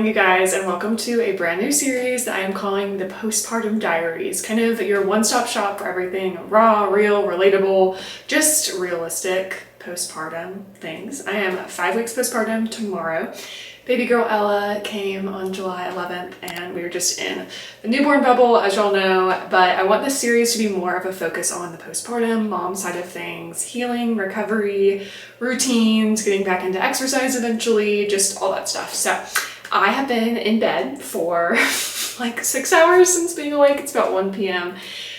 you guys, and welcome to a brand new series that I am calling the Postpartum Diaries. Kind of your one-stop shop for everything raw, real, relatable, just realistic postpartum things. I am 5 weeks postpartum tomorrow. Baby girl Ella came on July 11th and we were just in the newborn bubble, as y'all know, but I want this series to be more of a focus on the postpartum mom side of things, healing, recovery, routines, getting back into exercise eventually, just all that stuff. So I have been in bed for like 6 hours since being awake. It's about 1 p.m.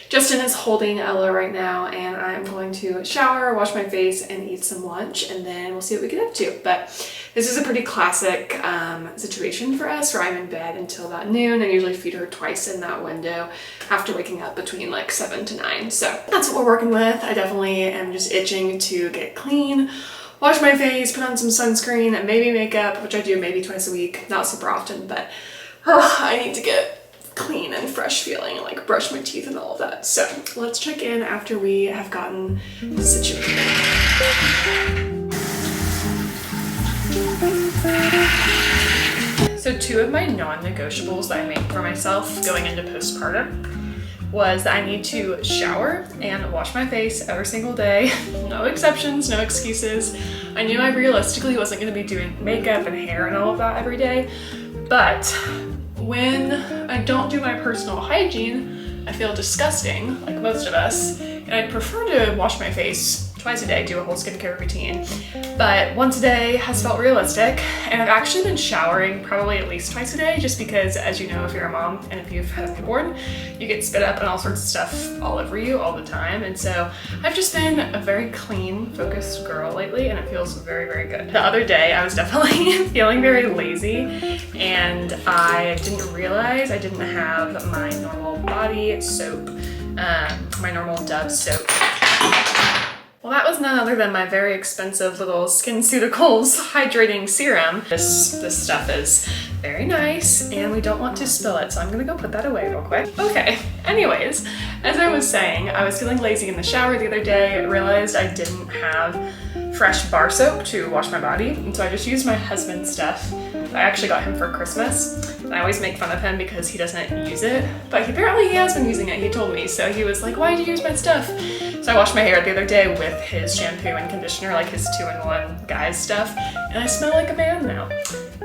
Justin is holding Ella right now, and I'm going to shower, wash my face, and eat some lunch, and then we'll see what we get up to. But this is a pretty classic situation for us, where I'm in bed until about noon. I usually feed her twice in that window after waking up between like 7 to 9. So that's what we're working with. I definitely am just itching to get clean, wash my face, put on some sunscreen, and maybe makeup, which I do maybe twice a week, not super often, but I need to get clean and fresh feeling and like brush my teeth and all of that. So let's check in after we have gotten situated. So 2 of my non-negotiables that I make for myself going into postpartum was that I need to shower and wash my face every single day. No exceptions, no excuses. I knew I realistically wasn't going to be doing makeup and hair and all of that every day, but when I don't do my personal hygiene, I feel disgusting, like most of us, and I'd prefer to wash my face twice a day, do a whole skincare routine, but once a day has felt realistic. And I've actually been showering probably at least twice a day, just because, as you know, if you're a mom and if you've had a newborn, you get spit up and all sorts of stuff all over you all the time. And so I've just been a very clean, focused girl lately, and it feels very, very good. The other day I was definitely feeling very lazy, and I didn't realize I didn't have my normal body soap, my normal Dove soap. Well, that was none other than my very expensive little SkinCeuticals hydrating serum. This stuff is very nice, and we don't want to spill it, so I'm gonna go put that away real quick. Okay, anyways, as I was saying, I was feeling lazy in the shower the other day. I realized I didn't have fresh bar soap to wash my body, and so I just used my husband's stuff. I actually got him for Christmas, and I always make fun of him because he doesn't use it, but apparently he has been using it, he told me. So he was like, why did you use my stuff? So I washed my hair the other day with his shampoo and conditioner, like his 2-in-1 guys stuff, and I smell like a man now.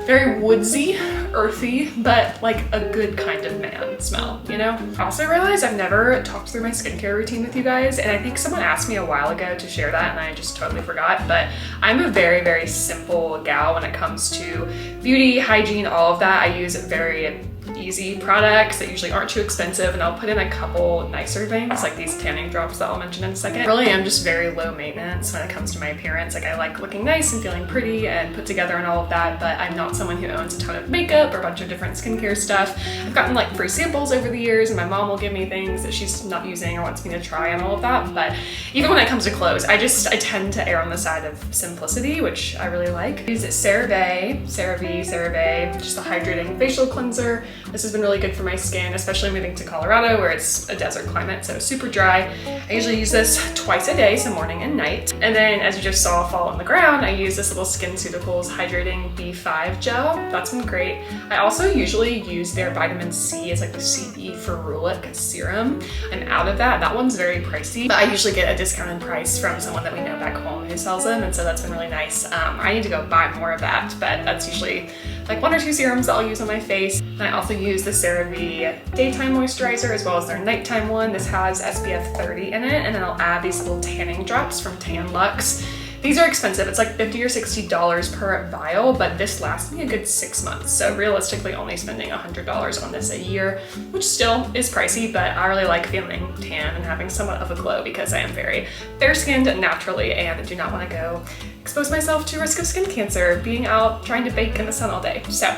Very woodsy, earthy, but like a good kind of man smell, you know? I also realized I've never talked through my skincare routine with you guys, and I think someone asked me a while ago to share that, and I just totally forgot. But I'm a very, very simple gal when it comes to beauty, hygiene, all of that. I use very easy products that usually aren't too expensive, and I'll put in a couple nicer things like these tanning drops that I'll mention in a second. I really am just very low maintenance when it comes to my appearance. Like, I like looking nice and feeling pretty and put together and all of that, but I'm not someone who owns a ton of makeup or a bunch of different skincare stuff. I've gotten like free samples over the years, and my mom will give me things that she's not using or wants me to try and all of that. But even when it comes to clothes, I tend to err on the side of simplicity, which I really like. I use CeraVe, just a hydrating facial cleanser. This has been really good for my skin, especially moving to Colorado where it's a desert climate, so super dry. I usually use this twice a day, so morning and night. And then, as you just saw fall on the ground, I use this little SkinCeuticals hydrating B5 gel. That's been great. I also usually use their vitamin C as like the CB ferulic serum. I'm out of that. That one's very pricey, but I usually get a discounted price from someone that we know back home who sells them, and so that's been really nice. I need to go buy more of that, but that's usually like 1 or 2 serums that I'll use on my face. And I also use the CeraVe daytime moisturizer as well as their nighttime one. This has SPF 30 in it, and then I'll add these little tanning drops from Tan Luxe. These are expensive. It's like $50 or $60 per vial, but this lasts me a good 6 months. So realistically only spending $100 on this a year, which still is pricey, but I really like feeling tan and having somewhat of a glow because I am very fair-skinned naturally and do not want to go expose myself to risk of skin cancer being out trying to bake in the sun all day. So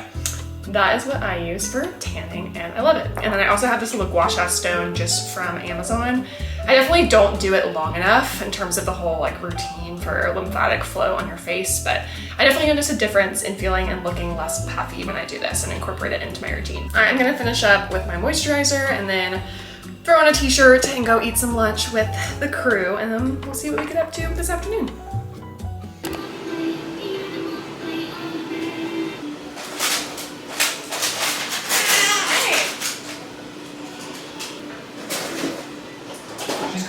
that is what I use for tanning, and I love it. And then I also have this little gua sha stone just from Amazon. I definitely don't do it long enough in terms of the whole like routine for lymphatic flow on your face, but I definitely notice a difference in feeling and looking less puffy when I do this and incorporate it into my routine. All right, I'm gonna finish up with my moisturizer and then throw on a t-shirt and go eat some lunch with the crew, and then we'll see what we get up to this afternoon.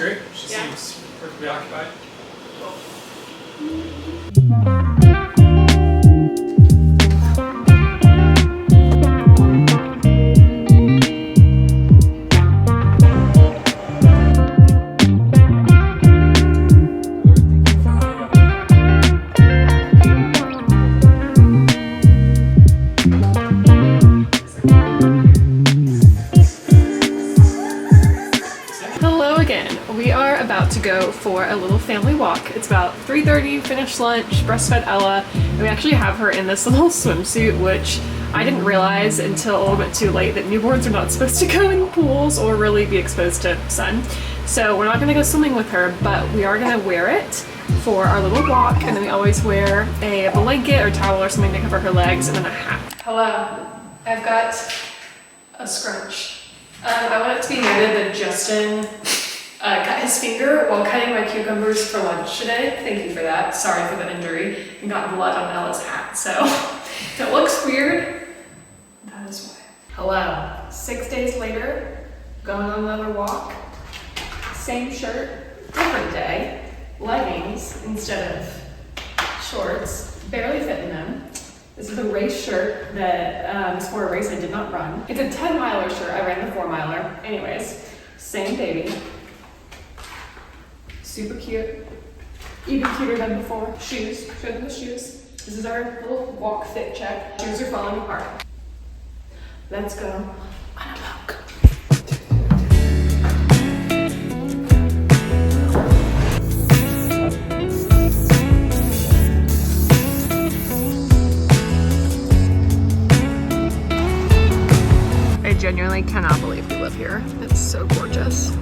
great. She Yeah. seems perfectly occupied. Hello again. We are about to go for a little family walk. It's about 3:30, finished lunch, breastfed Ella, and we actually have her in this little swimsuit, which I didn't realize until a little bit too late that newborns are not supposed to go in pools or really be exposed to sun. So we're not gonna go swimming with her, but we are gonna wear it for our little walk, and then we always wear a blanket or towel or something to cover her legs, and then a hat. Hello, I've got a scrunch. I want it to be noted that Justin cut his finger while cutting my cucumbers for lunch today. Thank you for that. Sorry for the injury. And got blood on Ella's hat. So if it looks weird, that is why. Hello. 6 days later, going on another walk. Same shirt, different day. Leggings instead of shorts. Barely fit in them. This is a race shirt that is for a race I did not run. It's a 10-miler shirt. I ran the 4-miler. Anyways, same baby. Super cute. Even cuter than before. Shoes. Show them the shoes. This is our little walk fit check. Shoes are falling apart. Let's go on a walk. I genuinely cannot believe we live here. It's so gorgeous.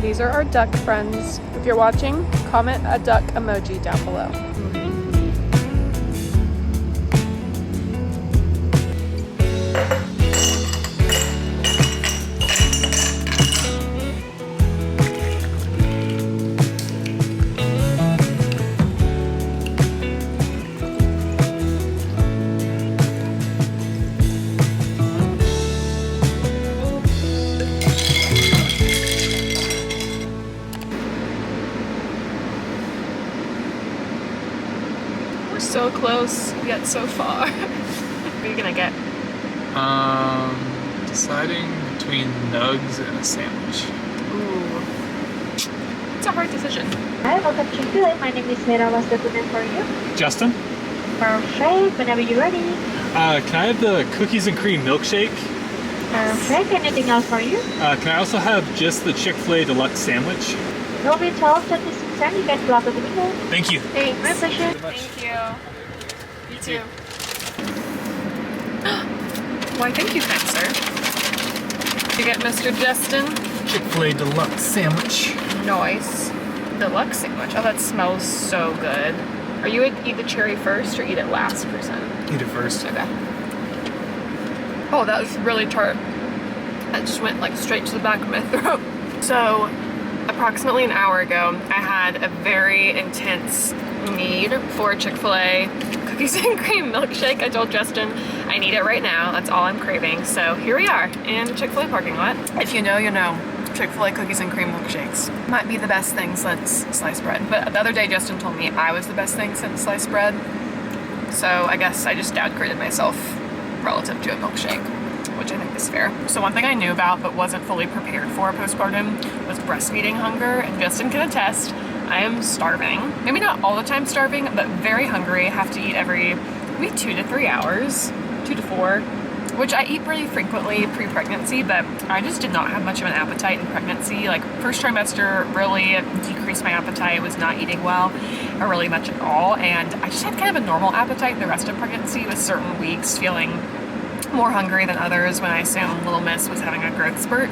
These are our duck friends. If you're watching, comment a duck emoji down below. So close, yet so far. What are you gonna get? Deciding between nugs and a sandwich. Ooh. It's a hard decision. Hi, welcome to Chick-fil-A. My name is Sarah. What's the good name for you? Justin? Perfect. Whenever you're ready. Can I have the cookies and cream milkshake? Perfect. Anything else for you? Can I also have just the Chick-fil-A deluxe sandwich? It'll be 12:26. You can go out of the window. Thank you. Thanks. My pleasure. Thank you. You too. Why, thank you, kind sir. You get Mr. Justin? Chick-fil-A deluxe sandwich. Nice. Deluxe sandwich. Oh, that smells so good. Are you a eat the cherry first or eat it last person? Eat it first. Okay. Oh, that was really tart. That just went like straight to the back of my throat. So, approximately an hour ago, I had a very intense need for a Chick-fil-A cookies and cream milkshake. I told Justin I need it right now. That's all I'm craving. So here we are in the Chick-fil-A parking lot. If you know, you know. Chick-fil-A cookies and cream milkshakes might be the best thing since sliced bread. But the other day, Justin told me I was the best thing since sliced bread. So I guess I just downgraded myself relative to a milkshake, which I think is fair. So one thing I knew about but wasn't fully prepared for postpartum was breastfeeding hunger, and Justin can attest, I am starving. Maybe not all the time starving, but very hungry. I have to eat every maybe 2 to 3 hours, 2 to 4, which I eat pretty frequently pre-pregnancy, but I just did not have much of an appetite in pregnancy. Like first trimester really decreased my appetite, was not eating well or really much at all, and I just had kind of a normal appetite the rest of pregnancy, with certain weeks feeling more hungry than others when I assumed little miss was having a growth spurt.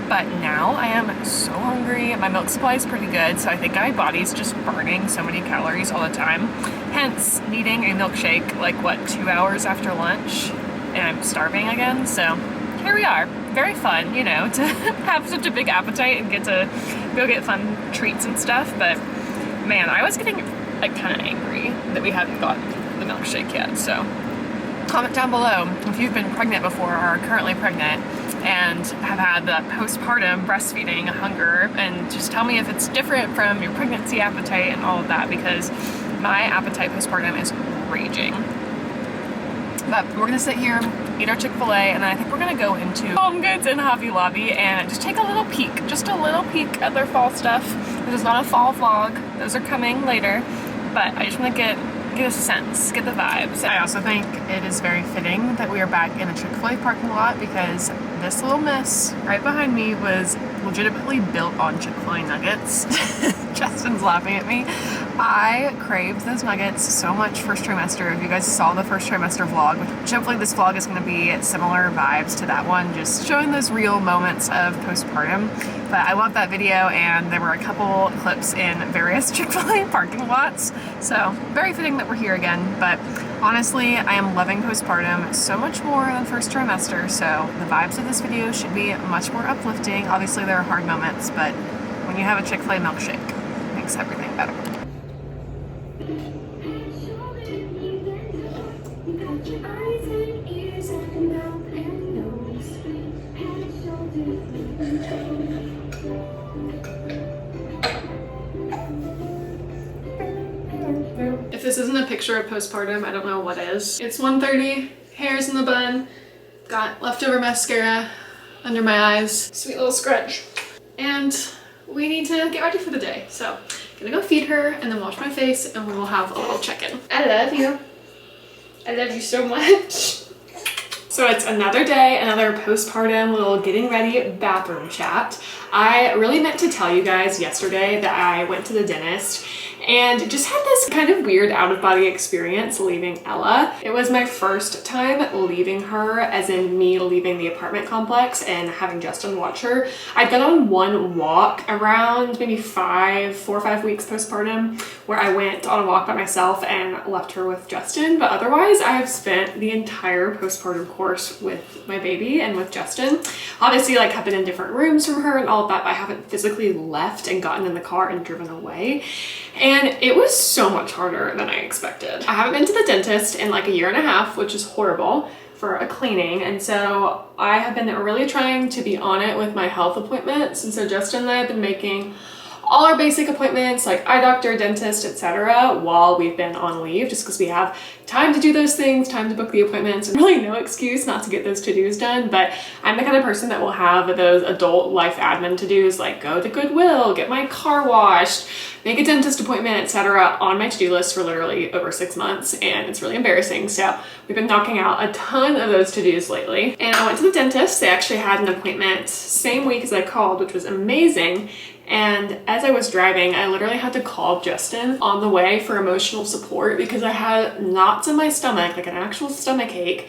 But now I am so hungry. My milk supply is pretty good, so I think my body's just burning so many calories all the time. Hence, needing a milkshake like, 2 hours after lunch, and I'm starving again. So here we are. Very fun, you know, to have such a big appetite and get to go get fun treats and stuff. But man, I was getting like kind of angry that we hadn't gotten the milkshake yet. So comment down below if you've been pregnant before or are currently pregnant and have had the postpartum breastfeeding hunger, and just tell me if it's different from your pregnancy appetite and all of that, because my appetite postpartum is raging. But we're gonna sit here, eat our Chick-fil-A, and then I think we're gonna go into Home Goods and Hobby Lobby and just take a little peek, at their fall stuff. This is not a fall vlog, those are coming later, but I just wanna get a sense, get the vibes. I also think it is very fitting that we are back in a Chick-fil-A parking lot, because this little mess right behind me was legitimately built on Chick-fil-A nuggets. Justin's laughing at me. I craved those nuggets so much first trimester. If you guys saw the first trimester vlog, which hopefully this vlog is going to be similar vibes to that one, just showing those real moments of postpartum. But I love that video, and there were a couple clips in various Chick-fil-A parking lots. So very fitting that we're here again. But honestly, I am loving postpartum so much more than first trimester. So the vibes of this video should be much more uplifting. Obviously there are hard moments, but when you have a Chick-fil-A milkshake, it makes everything better. If this isn't a picture of postpartum, I don't know what is. It's 1:30, hair's in the bun, got leftover mascara under my eyes, sweet little scrunch. And we need to get ready for the day. So I'm gonna go feed her and then wash my face, and we will have a little check-in. I love you. I love you so much. So it's another day, another postpartum little getting ready bathroom chat. I really meant to tell you guys yesterday that I went to the dentist and just had this kind of weird out-of-body experience leaving Ella. It was my first time leaving her, as in me leaving the apartment complex and having Justin watch her. I'd gone on one walk around maybe 4 or 5 weeks postpartum, where I went on a walk by myself and left her with Justin. But otherwise, I've spent the entire postpartum course with my baby and with Justin. Obviously, like, I've been in different rooms from her and all of that, but I haven't physically left and gotten in the car and driven away. And it was so much harder than I expected. I haven't been to the dentist in like 1.5 years, which is horrible for a cleaning. And so I have been really trying to be on it with my health appointments. And so Justin and I have been making all our basic appointments, like eye doctor, dentist, etc., while we've been on leave, just because we have time to do those things, time to book the appointments, and really no excuse not to get those to-dos done. But I'm the kind of person that will have those adult life admin to-dos, like go to Goodwill, get my car washed, make a dentist appointment, etc., on my to-do list for literally over 6 months, and it's really embarrassing. So we've been knocking out a ton of those to-dos lately. And I went to the dentist. They actually had an appointment same week as I called, which was amazing. And as I was driving, I literally had to call Justin on the way for emotional support, because I had knots in my stomach, like an actual stomach ache,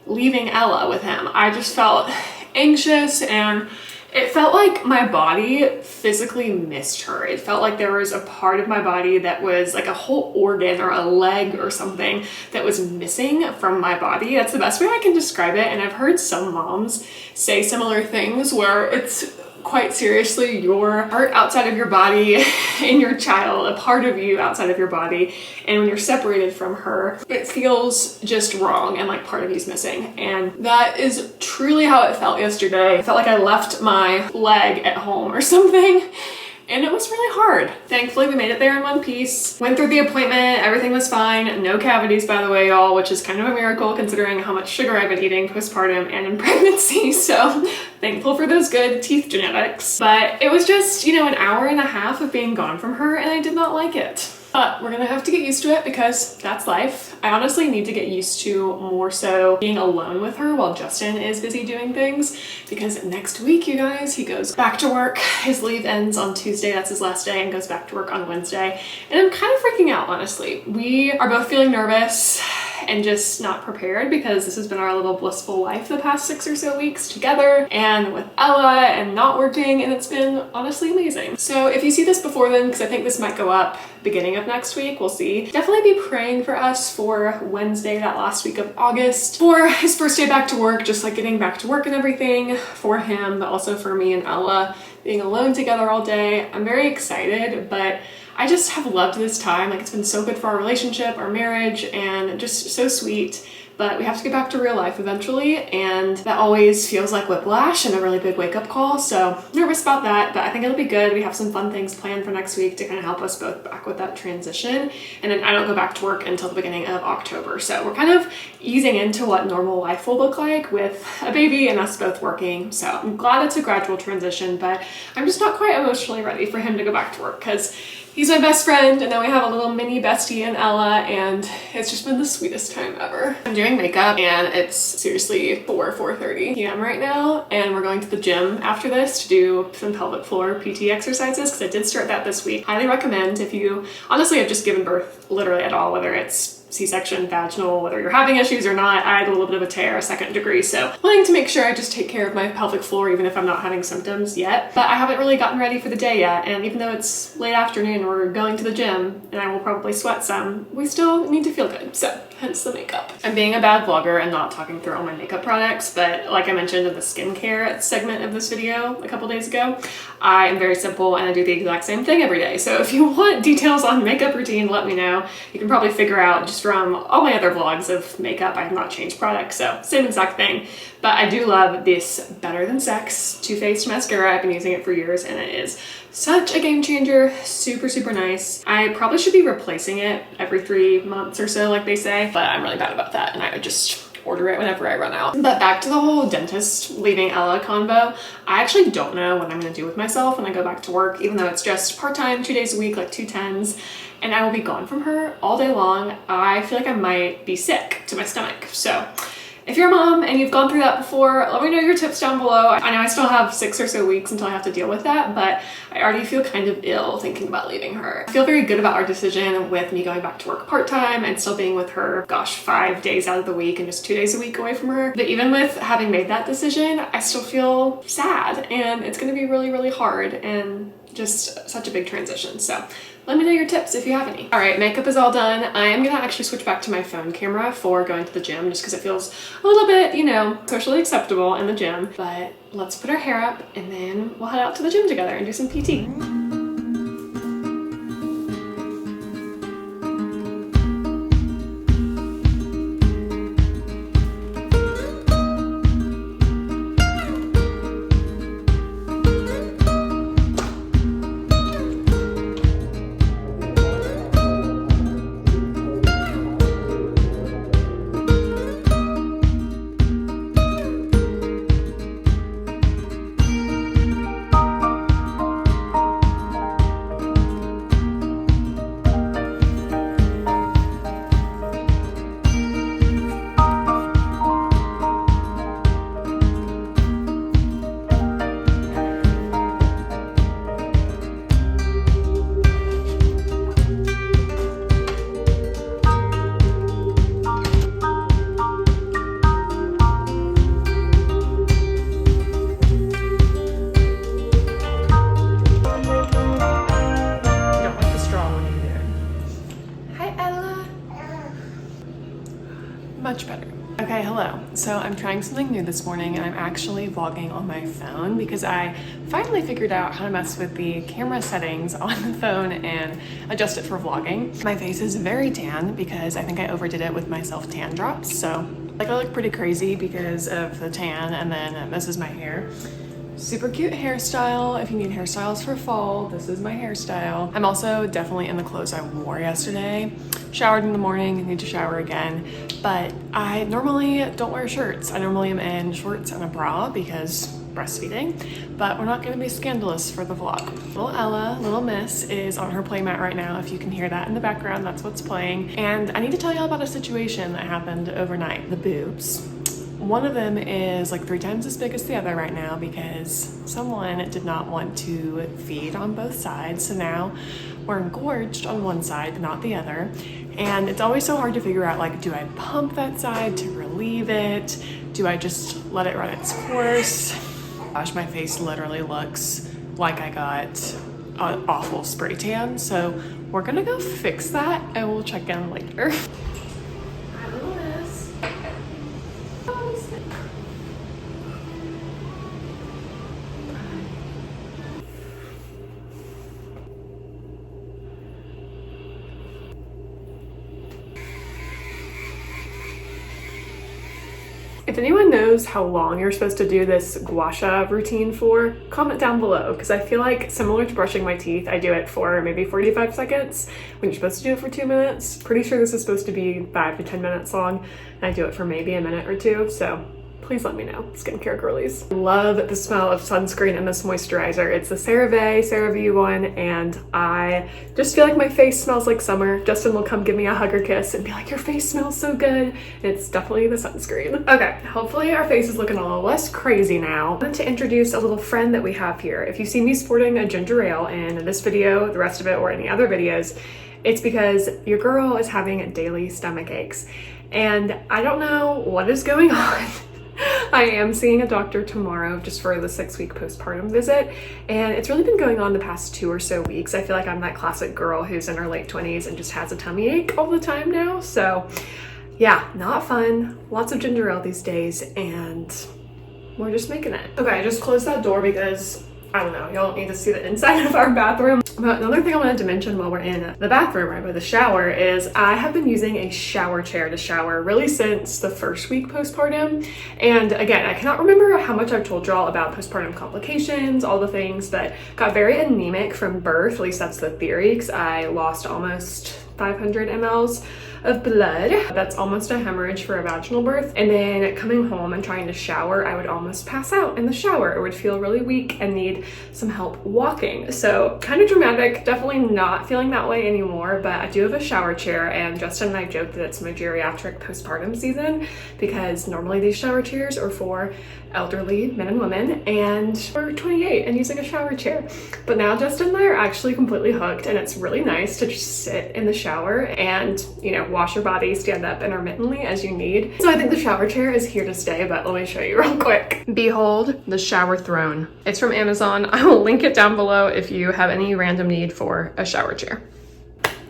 leaving Ella with him. I just felt anxious, and it felt like my body physically missed her. It felt like there was a part of my body that was like a whole organ or a leg or something that was missing from my body. That's the best way I can describe it. And I've heard some moms say similar things, where it's quite seriously your part outside of your body and your child, a part of you outside of your body, and when you're separated from her, it feels just wrong and like part of you's missing. And that is truly how it felt yesterday. I felt like I left my leg at home or something, and it was really hard. Thankfully, we made it there in one piece. Went through the appointment, everything was fine. No cavities, by the way, y'all, which is kind of a miracle considering how much sugar I've been eating postpartum and in pregnancy. So thankful for those good teeth genetics. But it was just, 1.5 hours of being gone from her, and I did not like it. But we're gonna have to get used to it, because that's life. I honestly need to get used to more so being alone with her while Justin is busy doing things, because next week, you guys, he goes back to work. His leave ends on Tuesday, that's his last day, and goes back to work on Wednesday. And I'm kind of freaking out, honestly. We are both feeling nervous and just not prepared, because this has been our little blissful life the past 6 or so weeks together and with Ella and not working, and it's been honestly amazing. So if you see this before then, because I think this might go up beginning of next week, we'll see. Definitely be praying for us for Wednesday, that last week of August, for his first day back to work, just like getting back to work and everything for him, but also for me and Ella being alone together all day. I'm very excited, but I just have loved this time. Like, it's been so good for our relationship, our marriage, and just so sweet. But we have to get back to real life eventually, and that always feels like whiplash and a really big wake-up call, so nervous about that, but I think it'll be good. We have some fun things planned for next week to kind of help us both back with that transition, and then I don't go back to work until the beginning of October, so we're kind of easing into what normal life will look like with a baby and us both working. So I'm glad it's a gradual transition, but I'm just not quite emotionally ready for him to go back to work, because he's my best friend, and then we have a little mini bestie in Ella, and it's just been the sweetest time ever. I'm doing makeup, and it's seriously 4:30 p.m. right now, and we're going to the gym after this to do some pelvic floor PT exercises, because I did start that this week. Highly recommend if you honestly have just given birth literally at all, whether it's C-section, vaginal, whether you're having issues or not. I had a little bit of a tear, a second degree, so wanting to make sure I just take care of my pelvic floor even if I'm not having symptoms yet. But I haven't really gotten ready for the day yet, and even though it's late afternoon, we're going to the gym, and I will probably sweat some, we still need to feel good, so hence the makeup. I'm being a bad vlogger and not talking through all my makeup products, but like I mentioned in the skincare segment of this video a couple days ago, I am very simple and I do the exact same thing every day. So if you want details on makeup routine, let me know. You can probably figure out just from all my other vlogs of makeup, I have not changed products, so same exact thing. But I do love this Better Than Sex Too Faced mascara. I've been using it for years, and it is such a game changer. Super, super nice. I probably should be replacing it every 3 months or so, like they say, but I'm really bad about that, and I would just order it whenever I run out. But back to the whole dentist leaving Ella convo. I actually don't know what I'm gonna do with myself when I go back to work, even though it's just part-time, 2 days a week, like 2 10s, and I will be gone from her all day long. I feel like I might be sick to my stomach. So if you're a mom and you've gone through that before, let me know your tips down below. I know I still have 6 or so weeks until I have to deal with that, but I already feel kind of ill thinking about leaving her. I feel very good about our decision with me going back to work part-time and still being with her, gosh, 5 days out of the week and just 2 days a week away from her. But even with having made that decision, I still feel sad, and it's gonna be really, really hard and just such a big transition. So let me know your tips if you have any. All right, makeup is all done. I am gonna actually switch back to my phone camera for going to the gym, just because it feels a little bit, you know, socially acceptable in the gym. But let's put our hair up, and then we'll head out to the gym together and do some PT. Much better. Okay, hello. So I'm trying something new this morning, and I'm actually vlogging on my phone because I finally figured out how to mess with the camera settings on the phone and adjust it for vlogging. My face is very tan because I think I overdid it with my self-tan drops. So like I look pretty crazy because of the tan, and then this is my hair. Super cute hairstyle. If you need hairstyles for fall, this is my hairstyle. I'm also definitely in the clothes I wore yesterday. Showered in the morning, need to shower again. But I normally don't wear shirts. I normally am in shorts and a bra because breastfeeding, but we're not gonna be scandalous for the vlog. Little Ella, little miss, is on her playmat right now. If you can hear that in the background, that's what's playing. And I need to tell y'all about a situation that happened overnight. The boobs. One of them is like 3 times as big as the other right now because someone did not want to feed on both sides. So now we're engorged on one side, but not the other. And it's always so hard to figure out, like, do I pump that side to relieve it? Do I just let it run its course? Gosh, my face literally looks like I got an awful spray tan. So we're gonna go fix that and we'll check in later. If anyone knows how long you're supposed to do this gua sha routine for, comment down below, because I feel like similar to brushing my teeth, I do it for maybe 45 seconds when you're supposed to do it for 2 minutes. Pretty sure this is supposed to be 5 to 10 minutes long, and I do it for maybe a minute or two, so please let me know, skincare girlies. Love the smell of sunscreen and this moisturizer. It's the CeraVe one, and I just feel like my face smells like summer. Justin will come give me a hug or kiss and be like, your face smells so good. And it's definitely the sunscreen. Okay, hopefully our face is looking a little less crazy now. I wanted to introduce a little friend that we have here. If you see me sporting a ginger ale in this video, the rest of it, or any other videos, it's because your girl is having daily stomach aches. And I don't know what is going on. I am seeing a doctor tomorrow just for the 6-week postpartum visit, and it's really been going on the past 2 or so weeks. I feel like I'm that classic girl who's in her late 20s and just has a tummy ache all the time now. So yeah, not fun. Lots of ginger ale these days, and we're just making it. Okay, I just closed that door because I don't know, y'all don't need to see the inside of our bathroom. But another thing I wanted to mention while we're in the bathroom right by the shower is I have been using a shower chair to shower really since the 1st week postpartum. And again, I cannot remember how much I've told y'all about postpartum complications, all the things, but got very anemic from birth. At least that's the theory, because I lost almost 500 mLs of blood. That's almost a hemorrhage for a vaginal birth. And then coming home and trying to shower, I would almost pass out in the shower or would feel really weak and need some help walking. So kind of dramatic, definitely not feeling that way anymore, but I do have a shower chair, and Justin and I joke that it's my geriatric postpartum season because normally these shower chairs are for elderly men and women, and we're 28 and using a shower chair. But now Justin and I are actually completely hooked, and it's really nice to just sit in the shower and, you know, wash your body, stand up intermittently as you need. So I think the shower chair is here to stay, but let me show you real quick. Behold the shower throne. It's from Amazon. I will link it down below if you have any random need for a shower chair.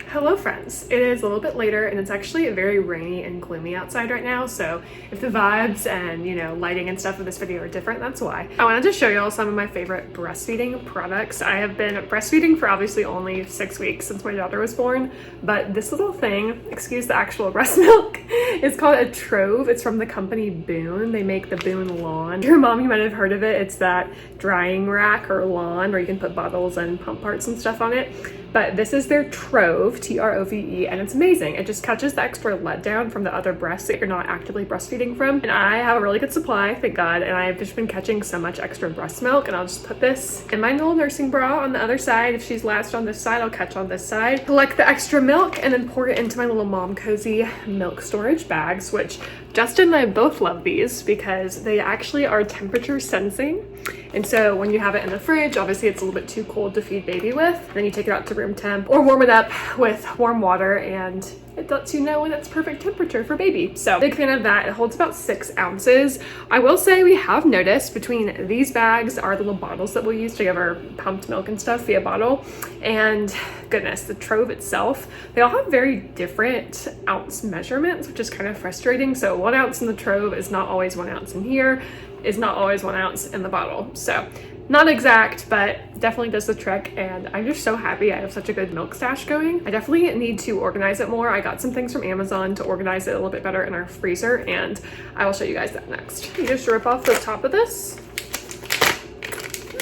Hello friends, it is a little bit later and it's actually very rainy and gloomy outside right now, so if the vibes and, you know, lighting and stuff of this video are different, that's why. I wanted to show y'all some of my favorite breastfeeding products. I have been breastfeeding for obviously only 6 weeks since my daughter was born, but this little thing, excuse the actual breast milk, is called a Trove. It's from the company Boone. They make the Boone Lawn. Your mom, you might have heard of it. It's that drying rack or lawn where you can put bottles and pump parts and stuff on it. But this is their Trove, T-R-O-V-E, and it's amazing. It just catches the extra letdown from the other breasts that you're not actively breastfeeding from. And I have a really good supply, thank God, and I've just been catching so much extra breast milk, and I'll just put this in my little nursing bra on the other side. If she's latched on this side, I'll catch on this side, collect the extra milk, and then pour it into my little mom cozy milk storage bags, which Justin and I both love these because they actually are temperature sensing. And so when you have it in the fridge, obviously it's a little bit too cold to feed baby with. Then you take it out to room temp or warm it up with warm water, and it lets you know when it's perfect temperature for baby. So big fan of that. It holds about 6 ounces. I will say we have noticed between these bags, our little bottles that we'll use to give our pumped milk and stuff via bottle, and goodness, the Trove itself, they all have very different ounce measurements, which is kind of frustrating. So 1 ounce in the Trove is not always 1 ounce in here, is not always 1 ounce in the bottle. So not exact, but definitely does the trick, and I'm just so happy I have such a good milk stash going. I definitely need to organize it more. I got some things from Amazon to organize it a little bit better in our freezer, and I will show you guys that next. You just rip off the top of this,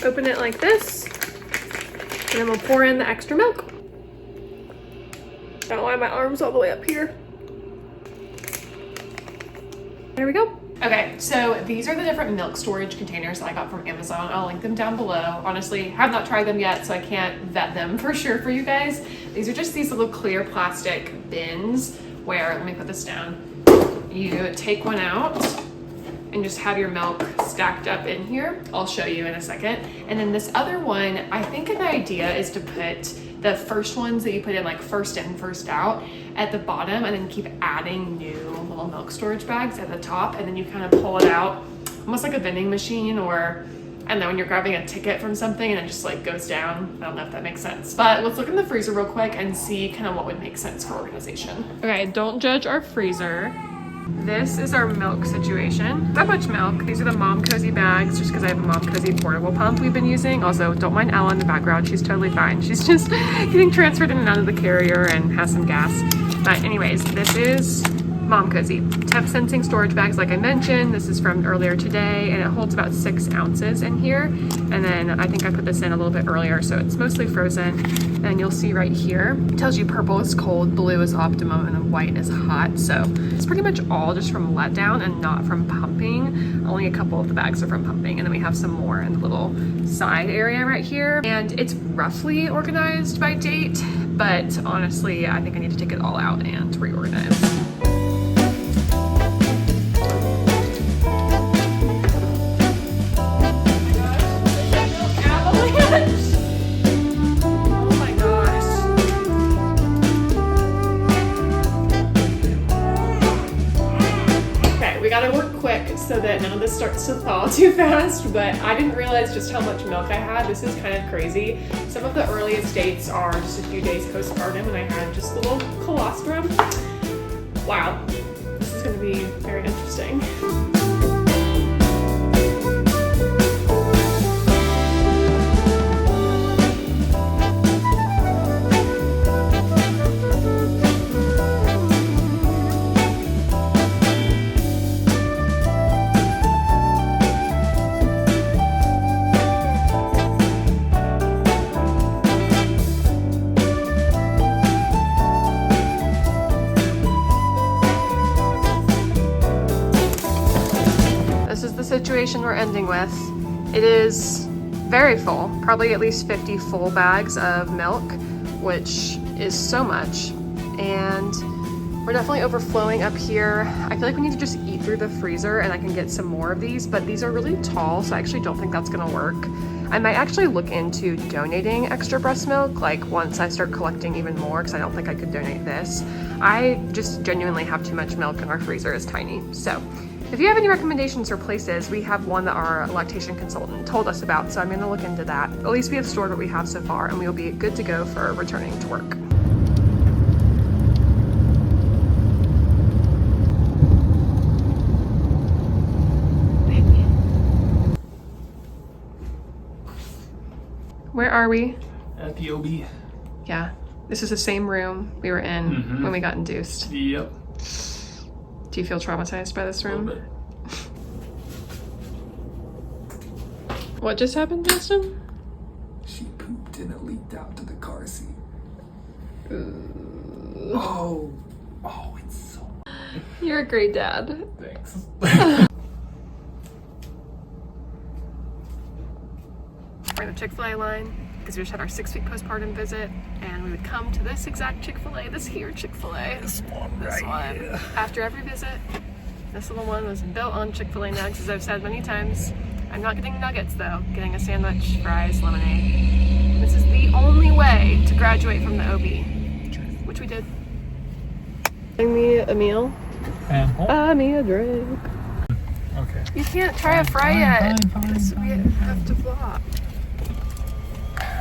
open it like this, and then we'll pour in the extra milk. I don't know why my arm's all the way up here. There we go. Okay, so these are the different milk storage containers that I got from Amazon. I'll link them down below. Honestly, have not tried them yet, so I can't vet them for sure for you guys. These are just these little clear plastic bins where, let me put this down, you take one out and just have your milk stacked up in here. I'll show you in a second. And then this other one, I think the idea is to put the first ones that you put in, like first in, first out, at the bottom, and then keep adding new little milk storage bags at the top, and then you kind of pull it out almost like a vending machine, or and then when you're grabbing a ticket from something and it just like goes down. I don't know if that makes sense, but let's look in the freezer real quick and see kind of what would make sense for organization. Okay, don't judge our freezer. This is our milk situation. Not much milk. These are the Mom Cozy bags, just because I have a Mom Cozy portable pump we've been using. Also, don't mind Ella in the background. She's totally fine. She's just getting transferred in and out of the carrier and has some gas. But anyways, this is Mom Cozy. Temp sensing storage bags like I mentioned. This is from earlier today and it holds about 6 ounces in here. And then I think I put this in a little bit earlier, so it's mostly frozen. And you'll see right here, it tells you purple is cold, blue is optimum, and then white is hot. So it's pretty much all just from letdown and not from pumping. Only a couple of the bags are from pumping. And then we have some more in the little side area right here. And it's roughly organized by date, but honestly, I think I need to take it all out and reorganize. So that none of this starts to thaw too fast, but I didn't realize just how much milk I had. This is kind of crazy. Some of the earliest dates are just a few days postpartum and I had just a little colostrum. Wow, this is going to be very interesting. Situation we're ending with. It is very full, probably at least 50 full bags of milk, which is so much, and we're definitely overflowing up here. I feel like we need to just eat through the freezer and I can get some more of these, but these are really tall, so I actually don't think that's gonna work. I might actually look into donating extra breast milk, like once I start collecting even more, because I don't think I could donate this. I just genuinely have too much milk and our freezer is tiny. So if you have any recommendations or places, we have one that our lactation consultant told us about, so I'm gonna look into that. At least we have stored what we have so far and we'll be good to go for returning to work. Where are we? At the OB. Yeah, this is the same room we were in when we got induced. Yep. Do you feel traumatized by this room? What just happened, Justin? She pooped and it leaked out to the car seat. Oh, it's so... You're a great dad. Thanks. We're in the Chick-fil-A line because we just had our 6-week postpartum visit and we would come to this exact Chick-fil-A, this here Chick-fil-A. This one This right one. After every visit, this little one was built on Chick-fil-A nugs, as I've said many times. I'm not getting nuggets though, getting a sandwich, fries, lemonade. This is the only way to graduate from the OB, which we did. Bring me a meal. And Buy me a drink. okay. You can't try a fry yet. Fine. We have to vlog.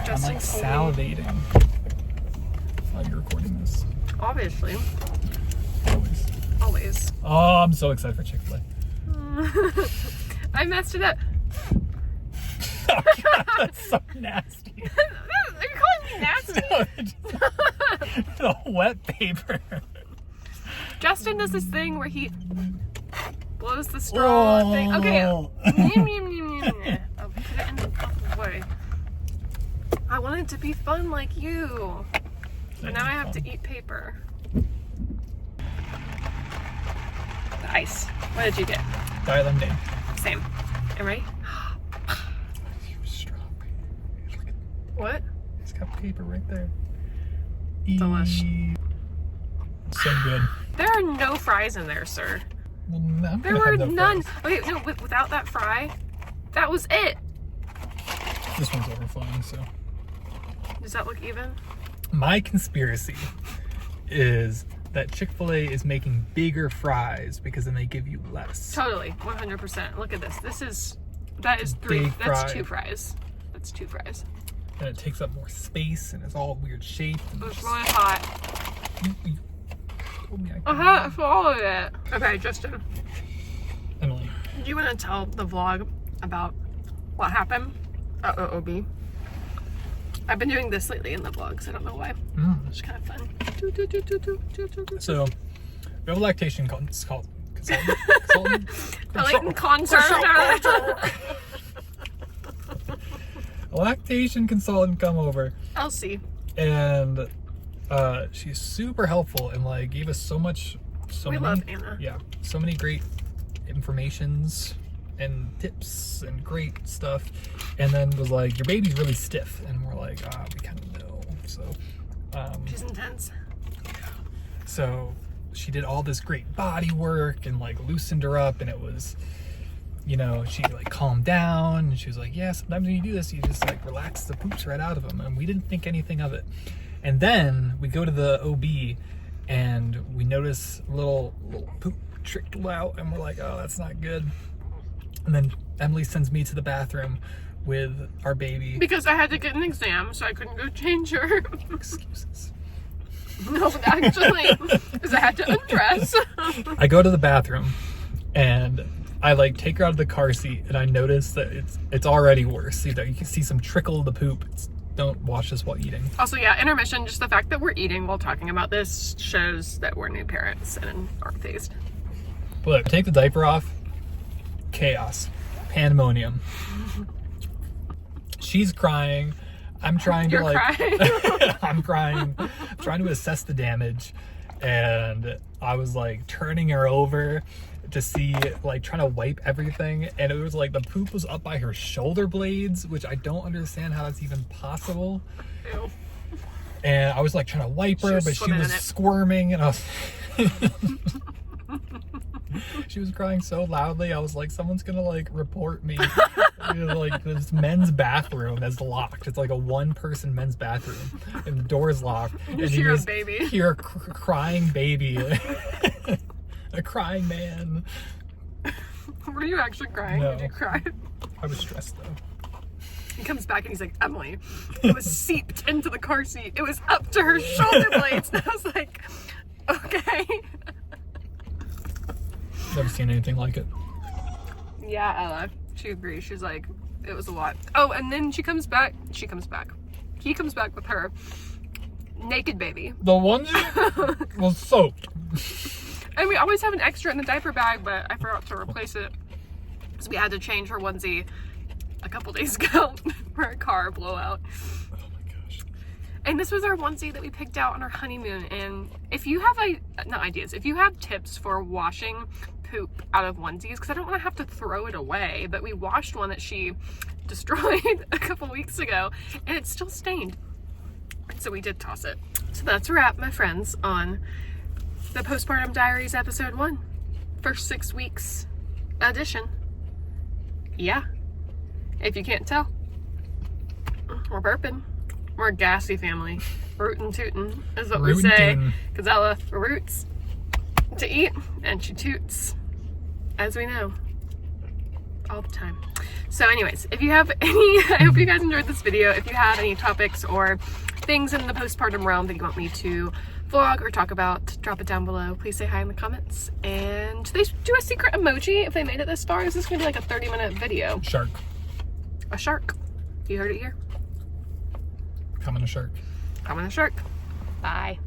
I'm like salivating while you're recording this. Obviously. Always. Always. Oh, I'm so excited for Chick-fil-A. I messed it up. Oh God, that's so nasty. Are you calling me nasty? The wet paper. Justin does this thing where he blows the straw thing. Okay. I'll put it in the proper way. I want it to be fun like you. But now I have to eat paper. The ice. What did you get? Diet lemonade. Same. And ready? Strawberry. What? It's got paper right there. Delish. So good. There are no fries in there, sir. Well, I'm There gonna were have no none. fries. Okay, no, without that fry, that was it. This one's overflowing, so. Does that look even? My conspiracy is that Chick-fil-A is making bigger fries because then they give you less. Totally, 100%. Look at this. That is 3. Big That's fry. 2 fries. That's 2 fries. And it takes up more space and it's all weird shaped. It was really hot. You told me I had to swallow it. Okay, Justin, Emily. do you want to tell the vlog about what happened at OOB? I've been doing this lately in the vlogs. I don't know why. It's kind of fun. So We have a lactation consultant. A lactation consultant come over. Elsie. And she's super helpful and like gave us so Love Anna. Yeah, so many great informations and tips and great stuff. And then was like, your baby's really stiff, and we're like, we kind of know. So She's intense. so she did all this great body work and like loosened her up, and it was, you know, she like calmed down, and she was like, yeah, sometimes when you do this, you just like relax the poops right out of them. And we didn't think anything of it. And then we go to the OB and we notice a little poop trickle out, and we're like, oh, that's not good. And then Emily sends me to the bathroom with our baby. Because I had to get an exam, so I couldn't go change her. Excuses. No, actually, because I had to undress. I go to the bathroom and I like take her out of the car seat, and I notice that it's already worse. You know, you can see some trickle of the poop. Don't wash this while eating. Also, yeah, intermission, just the fact that we're eating while talking about this shows that we're new parents and aren't phased. Look, take the diaper off. Chaos. Pandemonium. She's crying. I'm trying to crying. I'm crying. I'm trying to assess the damage. And I was like turning her over to see, like trying to wipe everything. And it was like the poop was up by her shoulder blades, which I don't understand how that's even possible. Ew. And I was like trying to wipe her, but she was squirming, and I was she was crying so loudly. I was like, someone's gonna like report me. You know, like this men's bathroom is locked. It's like a one-person men's bathroom, and the door is locked. And you hear a baby. Hear a crying baby, a crying man. Were you actually crying? No. Did you cry? I was stressed though. He comes back and he's like, Emily, it was seeped into the car seat. It was up to her shoulder blades. And I was like, okay. Never seen anything like it. Yeah, Ella. She agrees. She's like, it was a lot. Oh, and then he comes back with her naked baby. The one was soaked. And we always have an extra in the diaper bag, but I forgot to replace it. So we had to change her onesie a couple days ago for a car blowout. Oh my gosh. And this was our onesie that we picked out on our honeymoon. And if you have if you have tips for washing poop out of onesies, because I don't want to have to throw it away, but we washed one that she destroyed a couple weeks ago and it's still stained. So we did toss it. So that's a wrap, my friends, on the Postpartum Diaries episode 1. First 6 weeks edition. Yeah. If you can't tell, we're burping. We're a gassy family. Rootin' tootin' is what we say. Because Ella roots to eat and she toots, as we know, all the time. So anyways, if you have any, I hope you guys enjoyed this video. If you have any topics or things in the postpartum realm that you want me to vlog or talk about, drop it down below. Please say hi in the comments. And they do a secret emoji if they made it this far. Is this gonna be like a 30-minute video? Shark. A shark. You heard it here. Coming a shark. Coming a shark. Bye.